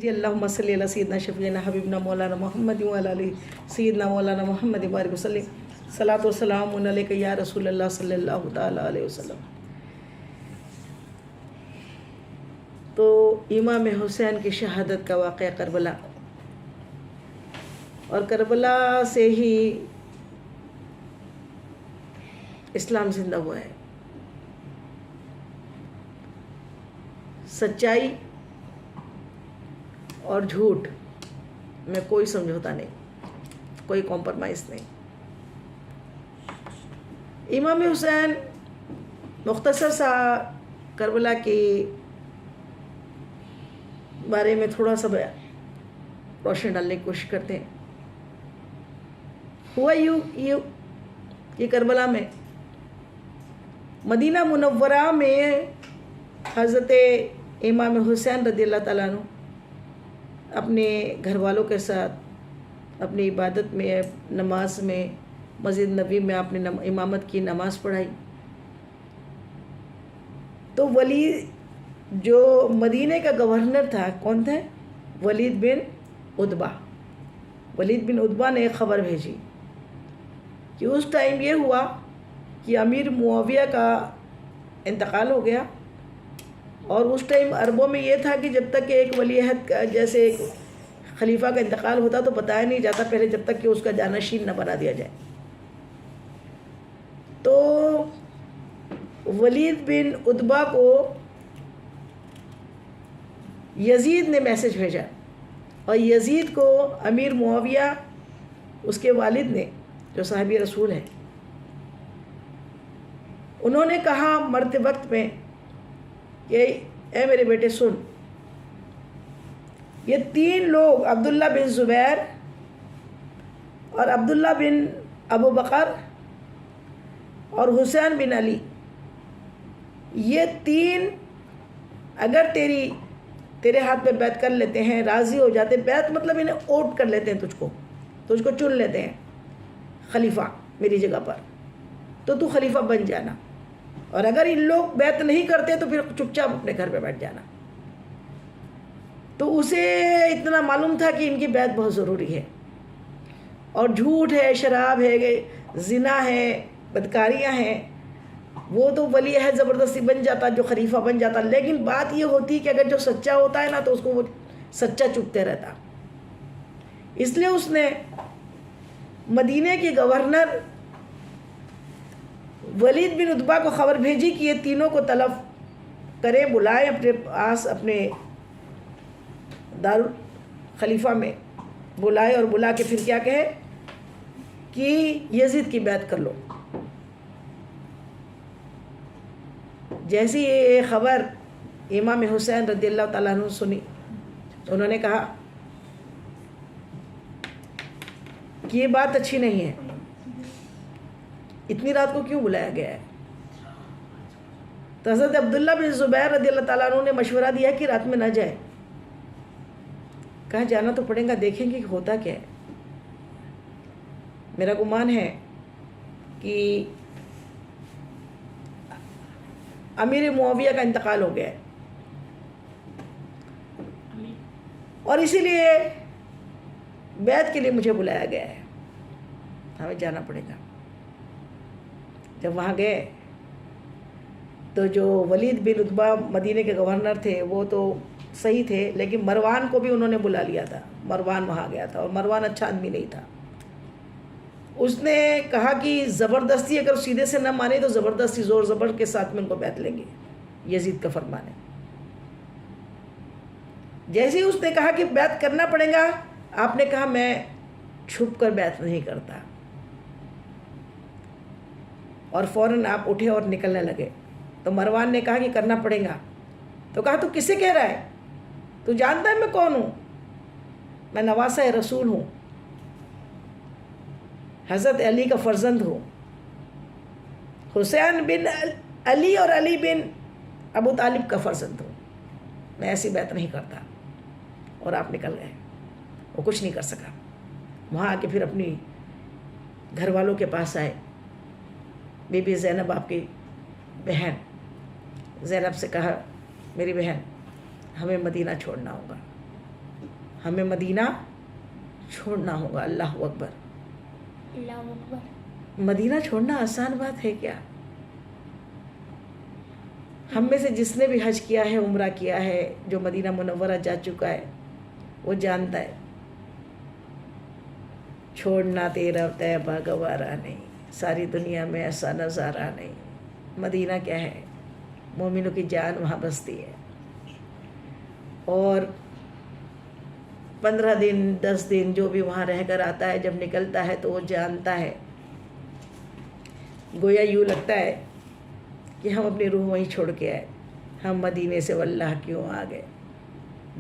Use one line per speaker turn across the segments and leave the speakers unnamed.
جی اللہم صلی علی سیدنا شفیعنا حبیبنا مولانا محمد وعلی آلہ سیدنا مولانا محمد بارک وسلم صلاۃ و سلام علیک یا رسول اللہ صلی اللہ تعالیٰ علیہ وسلم۔ تو امام حسین کی شہادت کا واقعہ کربلا، اور کربلا سے ہی اسلام زندہ ہوا ہے۔ سچائی اور جھوٹ میں کوئی سمجھوتا نہیں، کوئی کمپرمائز نہیں۔ امام حسین مختصر سا کربلا کے بارے میں تھوڑا سا روشنی ڈالنے کی کوشش کرتے ہیں۔ ہوا یوں کہ کربلا میں مدینہ منورہ میں حضرت امام حسین رضی اللہ تعالیٰ عنہ اپنے گھر والوں کے ساتھ اپنی عبادت میں، نماز میں، مسجد نبوی میں آپ نے امامت کی، نماز پڑھائی۔ تو ولید جو مدینہ کا گورنر تھا، کون تھا؟ ولید بن عتبہ۔ ولید بن عتبہ نے ایک خبر بھیجی کہ اس ٹائم یہ ہوا کہ امیر معاویہ کا انتقال ہو گیا، اور اس ٹائم عربوں میں یہ تھا کہ جب تک کہ ایک ولی عہد کا، جیسے ایک خلیفہ کا انتقال ہوتا تو بتایا نہیں جاتا پہلے، جب تک کہ اس کا جانشین نہ بنا دیا جائے۔ تو ولید بن عتبہ کو یزید نے میسج بھیجا، اور یزید کو امیر معاویہ اس کے والد نے، جو صحابی رسول ہیں، انہوں نے کہا مرتے وقت میں کہ اے میرے بیٹے سن، یہ تین لوگ عبداللہ بن زبیر اور عبداللہ بن ابو بکر اور حسین بن علی، یہ تین اگر تیرے ہاتھ میں بیعت کر لیتے ہیں، راضی ہو جاتے، بیعت مطلب انہیں اوٹ کر لیتے ہیں، تجھ کو چن لیتے ہیں خلیفہ میری جگہ پر، تو خلیفہ بن جانا، اور اگر ان لوگ بیعت نہیں کرتے تو پھر چپ چاپ اپنے گھر پہ بیٹھ جانا۔ تو اسے اتنا معلوم تھا کہ ان کی بیعت بہت ضروری ہے، اور جھوٹ ہے، شراب ہے، زنا ہے، بدکاریاں ہیں، وہ تو ولی عہد زبردستی بن جاتا، جو خلیفہ بن جاتا، لیکن بات یہ ہوتی کہ اگر جو سچا ہوتا ہے نا تو اس کو وہ سچا چپتے رہتا۔ اس لیے اس نے مدینہ کے گورنر ولید بن عتبہ کو خبر بھیجی کہ یہ تینوں کو طلب کرے، بلائے اپنے پاس، اپنے دار خلیفہ میں بلائے، اور بلا کے پھر کیا کہے کہ یزید کی بیعت کر لو۔ جیسی یہ خبر امام حسین رضی اللہ تعالیٰ عنہ سنی، انہوں نے کہا کہ یہ بات اچھی نہیں ہے، اتنی رات کو کیوں بلایا گیا ہے؟ تو حضرت عبداللہ بن زبیر رضی اللہ تعالیٰ عنہ نے مشورہ دیا کہ رات میں نہ جائے۔ کہا جانا تو پڑے گا، دیکھیں گے کہ ہوتا کیا ہے۔ میرا گمان ہے کہ امیر معاویہ کا انتقال ہو گیا ہے، اور اسی لیے بیعت کے لیے مجھے بلایا گیا ہے، ہمیں جانا پڑے گا۔ جب وہاں گئے تو جو ولید بن عتبہ مدینہ کے گورنر تھے وہ تو صحیح تھے، لیکن مروان کو بھی انہوں نے بلا لیا تھا۔ مروان وہاں گیا تھا، اور مروان اچھا آدمی نہیں تھا۔ اس نے کہا کہ زبردستی اگر سیدھے سے نہ مانے تو زبردستی زور زبر کے ساتھ میں ان کو بیعت لیں گے، یزید کا فرمان ہے۔ جیسے ہی اس نے کہا کہ بیعت کرنا پڑے گا، آپ نے کہا میں چھپ کر بیعت نہیں کرتا، اور فوراً آپ اٹھے اور نکلنے لگے۔ تو مروان نے کہا کہ کرنا پڑے گا۔ تو کہا تو کسے کہہ رہا ہے؟ تو جانتا ہے میں کون ہوں؟ میں نواسہ رسول ہوں، حضرت علی کا فرزند ہوں، حسین بن علی اور علی بن ابو طالب کا فرزند ہوں، میں ایسی بیعت نہیں کرتا۔ اور آپ نکل گئے، وہ کچھ نہیں کر سکا۔ وہاں آ کے پھر اپنی گھر والوں کے پاس آئے، بی بی زینب آپ کی بہن، زینب سے کہا میری بہن ہمیں مدینہ چھوڑنا ہوگا، ہمیں مدینہ چھوڑنا ہوگا. اللہ اکبر.
اللہ اکبر.
مدینہ چھوڑنا آسان بات ہے کیا؟ ہم میں سے جس نے بھی حج کیا ہے، عمرہ کیا ہے، جو مدینہ منورہ جا چکا ہے، وہ جانتا ہے چھوڑنا تیرا طیبہ گوارا نہیں. ساری دنیا میں ایسا نظارہ نہیں. مدینہ کیا ہے؟ مومنوں کی جان وہاں بستی ہے. اور 15 دن 10 دن جو بھی وہاں رہ کر آتا ہے، جب نکلتا ہے تو وہ جانتا ہے، گویا یوں لگتا ہے کہ ہم اپنی روح وہیں چھوڑ کے آئے. ہم مدینے سے واللہ کیوں آ گئے،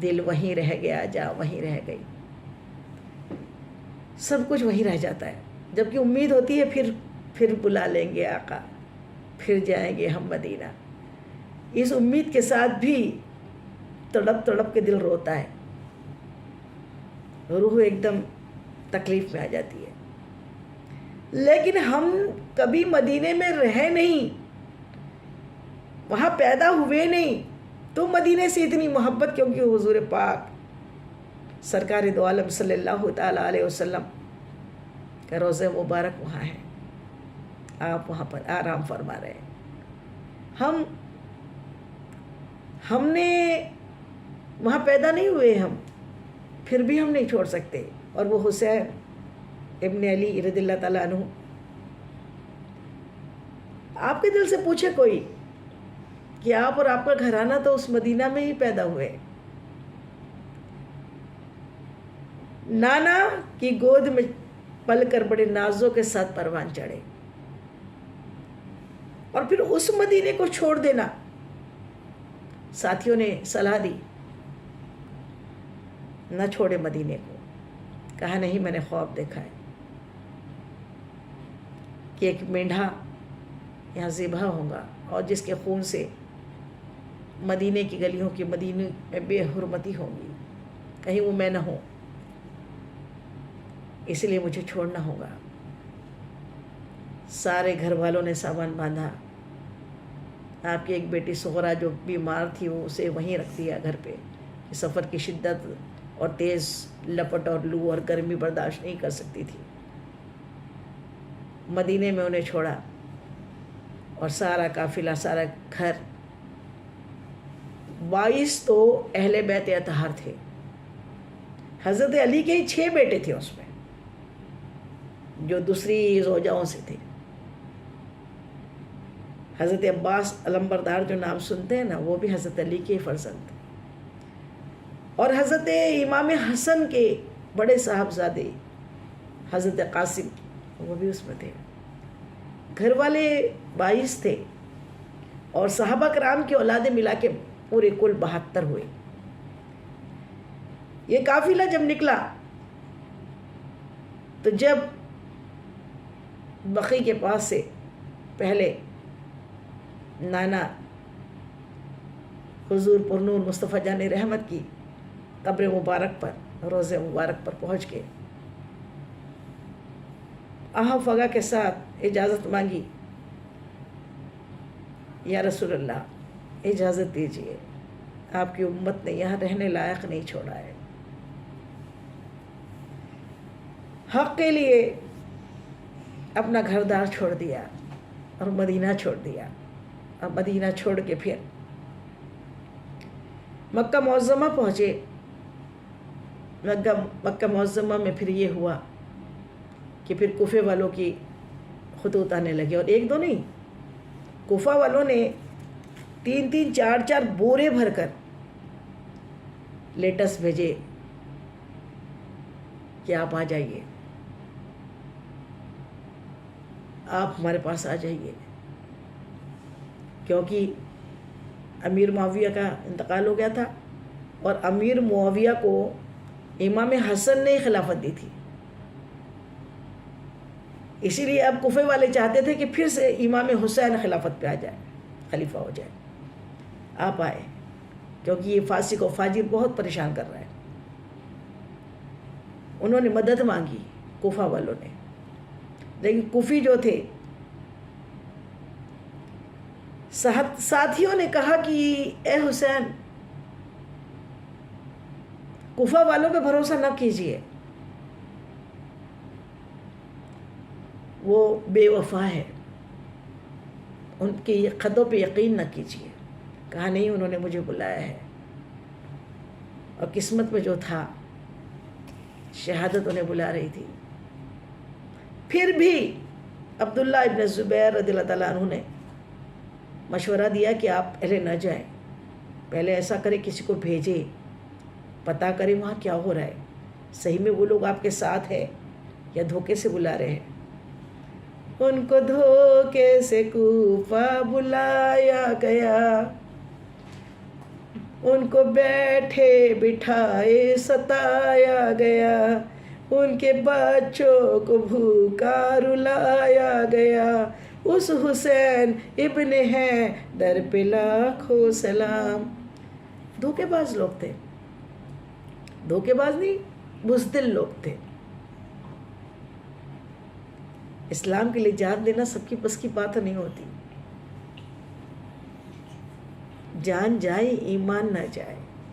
دل وہیں رہ گیا، جا وہیں رہ گئی، سب کچھ وہیں رہ جاتا ہے. جبکہ امید ہوتی ہے پھر بلا لیں گے آقا، پھر جائیں گے ہم مدینہ. اس امید کے ساتھ بھی تڑپ تڑپ کے دل روتا ہے، روح ایک دم تکلیف میں آ جاتی ہے. لیکن ہم کبھی مدینے میں رہے نہیں، وہاں پیدا ہوئے نہیں، تو مدینے سے اتنی محبت کیونکہ حضور پاک سرکار دو عالم صلی اللہ تعالیٰ علیہ وسلم کا روضہ مبارک وہاں ہے. آپ وہاں پر آرام فرما رہے ہیں. ہم نے وہاں پیدا نہیں ہوئے، ہم پھر بھی ہم نہیں چھوڑ سکتے. اور وہ حسین ابن علی رضی اللہ تعالیٰ عنہ، آپ کے دل سے پوچھے کوئی کہ آپ اور آپ کا گھرانہ تو اس مدینہ میں ہی پیدا ہوئے. نانا کی گود میں پل کر بڑے نازوں کے ساتھ پروان چڑھے، اور پھر اس مدینے کو چھوڑ دینا. ساتھیوں نے صلاح دی نہ چھوڑے مدینے کو. کہا نہیں، میں نے خواب دیکھا ہے کہ ایک مینڈھا یہاں ذبح ہوگا، اور جس کے خون سے مدینے کی گلیوں کی مدینے میں بے حرمتی ہوگی، کہیں وہ میں نہ ہوں، اس لیے مجھے چھوڑنا ہوگا. سارے گھر والوں نے سامان باندھا. آپ کی ایک بیٹی سغرا جو بیمار تھی، وہ اسے وہیں رکھ دیا گھر پہ. سفر کی شدت اور تیز لپٹ اور لو اور گرمی برداشت نہیں کر سکتی تھی. مدینے میں انہیں چھوڑا، اور سارا قافلہ، سارا گھر. 22 تو اہل بیت اطہار تھے. حضرت علی کے ہی 6 بیٹے تھے اس میں، جو دوسری زوجاؤں سے تھے. حضرت عباس علمبردار جو نام سنتے ہیں نا، وہ بھی حضرت علی کے فرزند تھے. اور حضرت امام حسن کے بڑے صاحبزادے حضرت قاسم، وہ بھی اس میں تھے. گھر والے 22 تھے، اور صحابہ کرام کی اولادیں ملا کے پورے کل 72 ہوئے. یہ قافلہ جب نکلا تو جب بقی کے پاس سے پہلے نانا حضور پرنور مصطفیٰ جان رحمت کی قبر مبارک پر، روضہ مبارک پر پہنچ کے آہا فگا کے ساتھ اجازت مانگی، یا رسول اللہ اجازت دیجیے، آپ کی امت نے یہاں رہنے لائق نہیں چھوڑا ہے. حق کے لیے اپنا گھر دار چھوڑ دیا اور مدینہ چھوڑ دیا. اور مدینہ چھوڑ کے پھر مکہ معظمہ پہنچے. مکہ معظمہ میں پھر یہ ہوا کہ پھر کوفے والوں کی خطوط آنے لگے، اور ایک دو نہیں، کوفہ والوں نے 3 4 بورے بھر کر لیٹس بھیجے کہ آپ آ جائیے، آپ ہمارے پاس آ جائیے. کیونکہ امیر معاویہ کا انتقال ہو گیا تھا، اور امیر معاویہ کو امام حسن نے خلافت دی تھی. اسی لیے اب کوفے والے چاہتے تھے کہ پھر سے امام حسین خلافت پہ آ جائے، خلیفہ ہو جائے. آپ آئے، کیونکہ یہ فاسق و فاجر بہت پریشان کر رہا ہے. انہوں نے مدد مانگی کوفہ والوں نے، لیکن کوفی جو تھے ساتھیوں نے کہا کہ اے حسین، کوفہ والوں پہ بھروسہ نہ کیجیے، وہ بے وفا ہے، ان کی خطوں پہ یقین نہ کیجیے. کہا نہیں انہوں نے مجھے بلایا ہے، اور قسمت میں جو تھا شہادت انہیں بلا رہی تھی. پھر بھی عبداللہ ابن زبیر رضی اللہ تعالیٰ عنہ نے مشورہ دیا کہ آپ پہلے نہ جائیں، پہلے ایسا کرے کسی کو بھیجے، پتہ کرے وہاں کیا ہو رہا ہے، صحیح میں وہ لوگ آپ کے ساتھ ہیں یا دھوکے سے بلا رہے ہیں. ان کو دھوکے سے کوفہ بلایا گیا، ان کو بیٹھے بٹھائے ستایا گیا، ان کے بچوں کو بھوکا رلایا گیا. اس حسین ابن ہیں در پہ لاکھوں سلام. دھوکے باز لوگ تھے، دھوکے باز نہیں، بزدل لوگ تھے. اسلام کے لیے جان دینا سب کی بس کی بات نہیں ہوتی. جان جائے ایمان نہ جائے.